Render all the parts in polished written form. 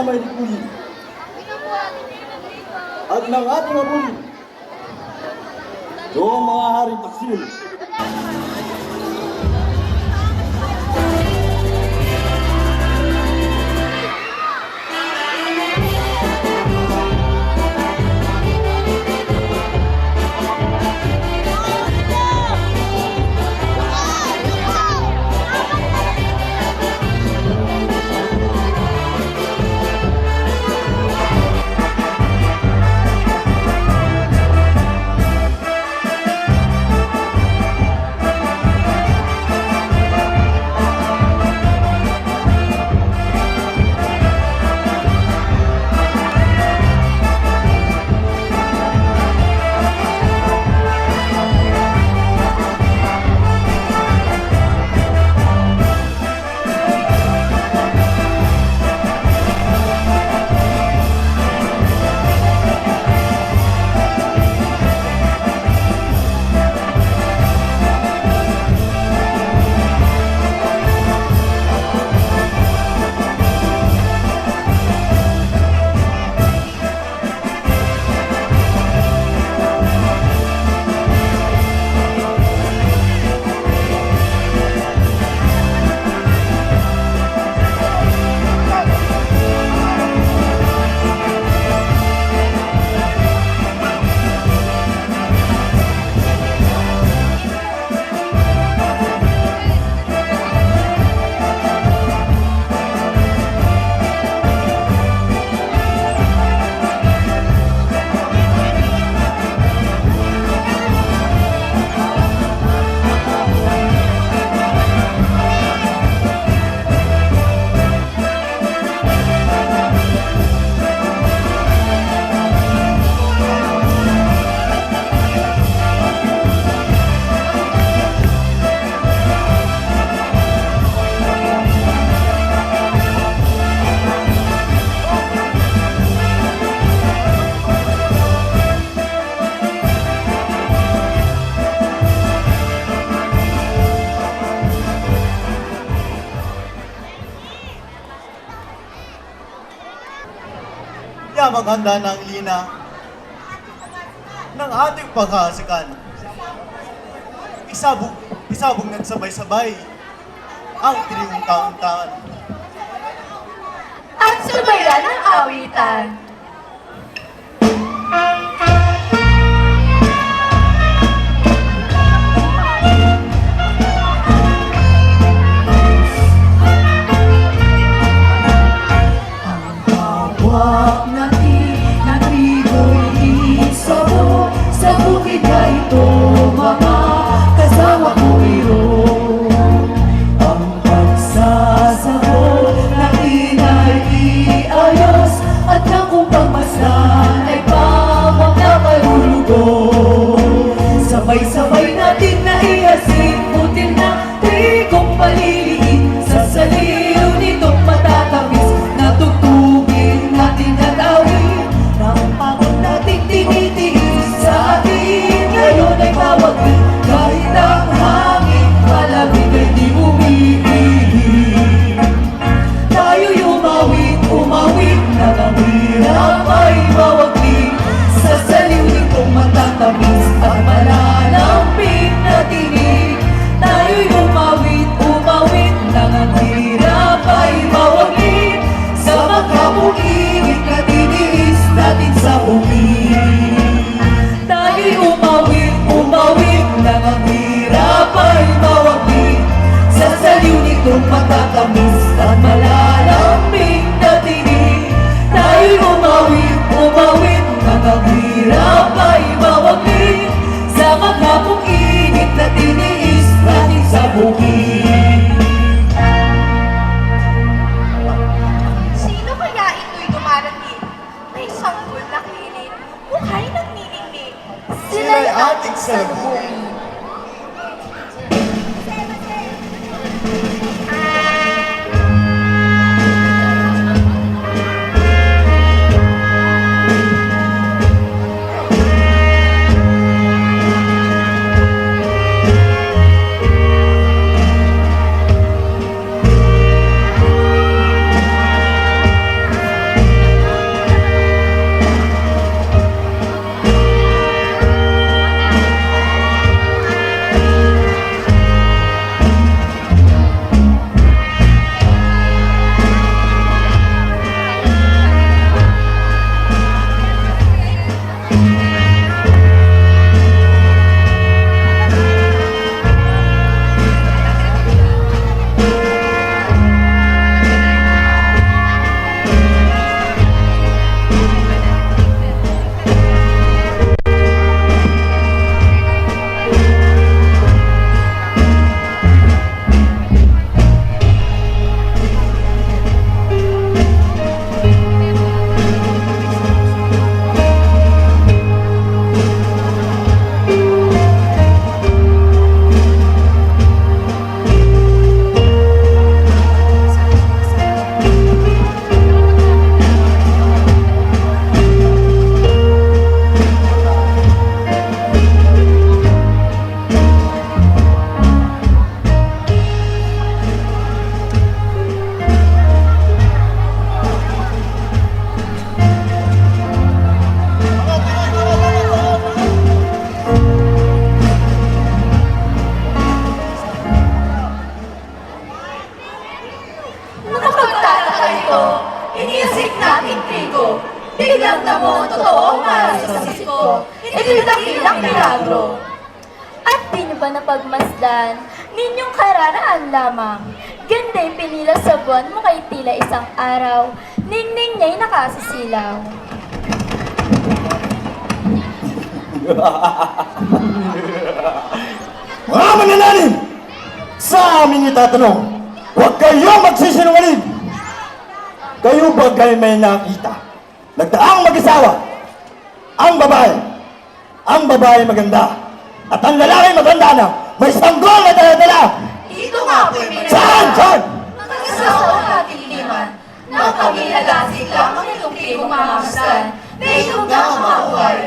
may likuli at ng ating abuli. Doong mga haring taksil. Maghanda ng lina ng ating paghahasikan. Isabog nagsabay-sabay ang triwong taon-taon. At subayan ang awitan. Sa bukid na ito, mga kasawa ko iyong ang pagsasabot natin ay iayos at ang kung pagmasdan ay pawag na kalulugod. Sabay-sabay natin na ihasin putil na trikong paliliit sa saliw nitong matatamis na tugtugin natin at awin ng pagod natin tinitiis sa atin ngayon ay tawag din kahit ang hangin malamig ay di umiinig. Tayo'y umawit na ang hirap ay mawagli sa saliw nitong matatamis at malalamping na tinig. Tayo'y umawit na ang hirap ay mawagli sa magkapugiit na tiniis natin sa bukid. Tayo'y umawit na ang hirap ay mawagli sa saliw nitong matatamis at malalamping na tinig. Tayo'y umawit na ang hirap ay mawagli sa maghapong init na tiniis natin sa bukid. Sino kaya ito'y dumarating? May sanggol na kilid, mukhay nagniningning. Sila'y ating salubungin. dating trigo. Biglang namo ang totoong maras sa siko. Ito'y dakilang milagro. At di nyo ba napagmasdan, ninyong kararaan lamang. Ganda'y pinila sa buwan mo kay tila isang araw, ningning niya'y nakasisilaw. Mga manananim! Sa amin itatanong, huwag kayong magsisinungaling! Kayo ba kayo may nakita? Nagdaang mag-asawa, ang babae maganda, at ang lalaki maganda na, may sanggol na dala-dala! Dito nga po'y may Saan? Saan? Nagkasawa ang ating liman. Nang kami nagasig lang ang itong tribong mamamasdan. Mayroong nga ang mahuhay.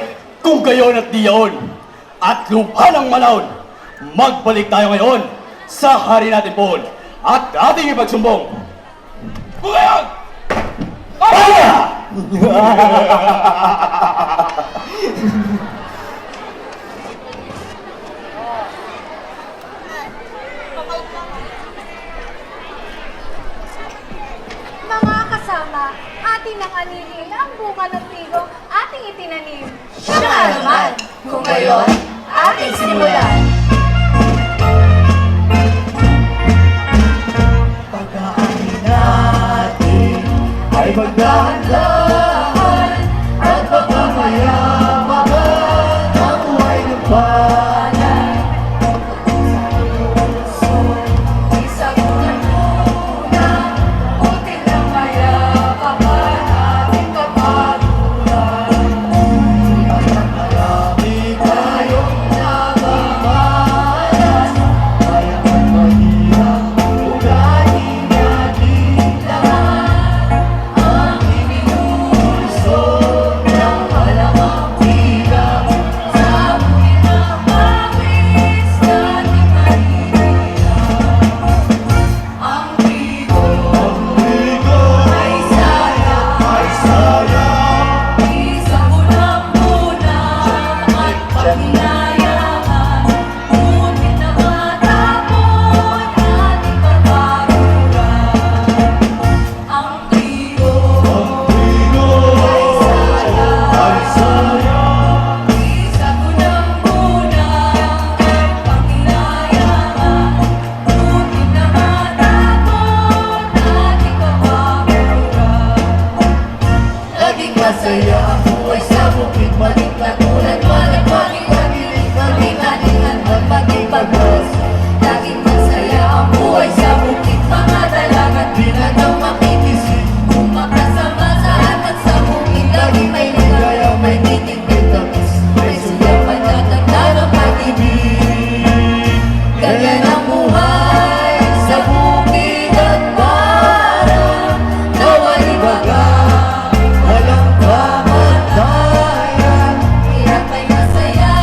Kung gayon at diyon, at lupa ng malawon, magbalik tayo ngayon sa hari natin po at ating ipagsumbong. Bukayan! Kaya! Mga kasama, ating nakanilin ang bunga ng trigo ating itinanim. Siya nga naman. Kung gayon, ating simulan. Pagkain natin ay magdahan-dahan at baka mayaman ang buhay ng bayan. Isagunan muna, buti lang mayakapan ating kapatulan. Marami tayong Nagmamalas, kaya at mahirap ugali natin lahat ang iniusog ng malamang bilang sa bukid ng mapis nating mahirap. Ang trigo ay sayang, isagunan muna at panginayangan, ngunit na matapon ating kapaturan. Ang trigo ay sayang, isagunan muna at panginayangan, ngunit na matapon ating kapaturan. Laging masaya ang buhay sa bukid, balik na tulad, walang pag-ibig, kami-kalingan at pag-ipagos. Laging masaya ang buhay sa bukid, mga dalagat, binagaw makikisig. Kumakasama sa atat sa bukid, laging may ligaya, may titig, may tapos, may suyapan at tagda ng pag-ibig. Ganyan ang buhay sa bukid at parang nawalibaga. walang kamatayan. Hirap ay masaya,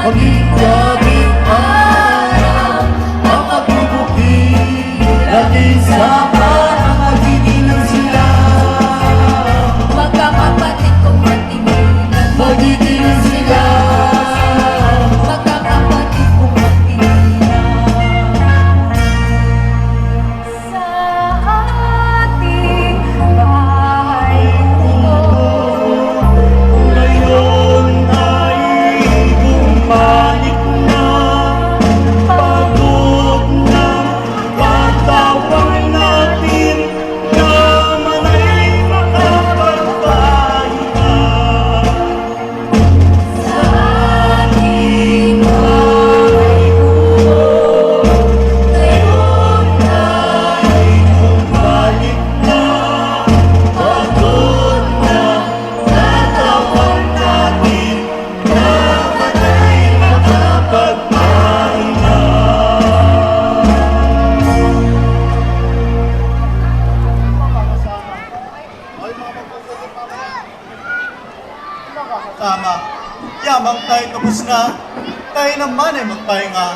Maging gabing araw ang pagbubukid, laging sapat ang magiging sila. magkakapatid kong magtinginan. Magiging sila. Magkakapatid kong magtinginan. Sa ating bahay Ngayon ay bumalik na, pagod na katawan natin, naman ay makapagpahinga. Sa ating bahay buo, ngayon ay Balik na, pagod na katawan natin, naman ay makapagpahinga. Tama. Yamang tayo tapos na. Tayo naman ay magpahinga.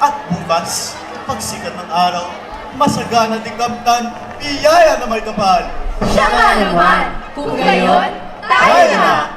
At bukas, pagsikat ng araw, masagana din kamtan, iyaya na may kapal. siya nga naman. Kung gayon, tayo na.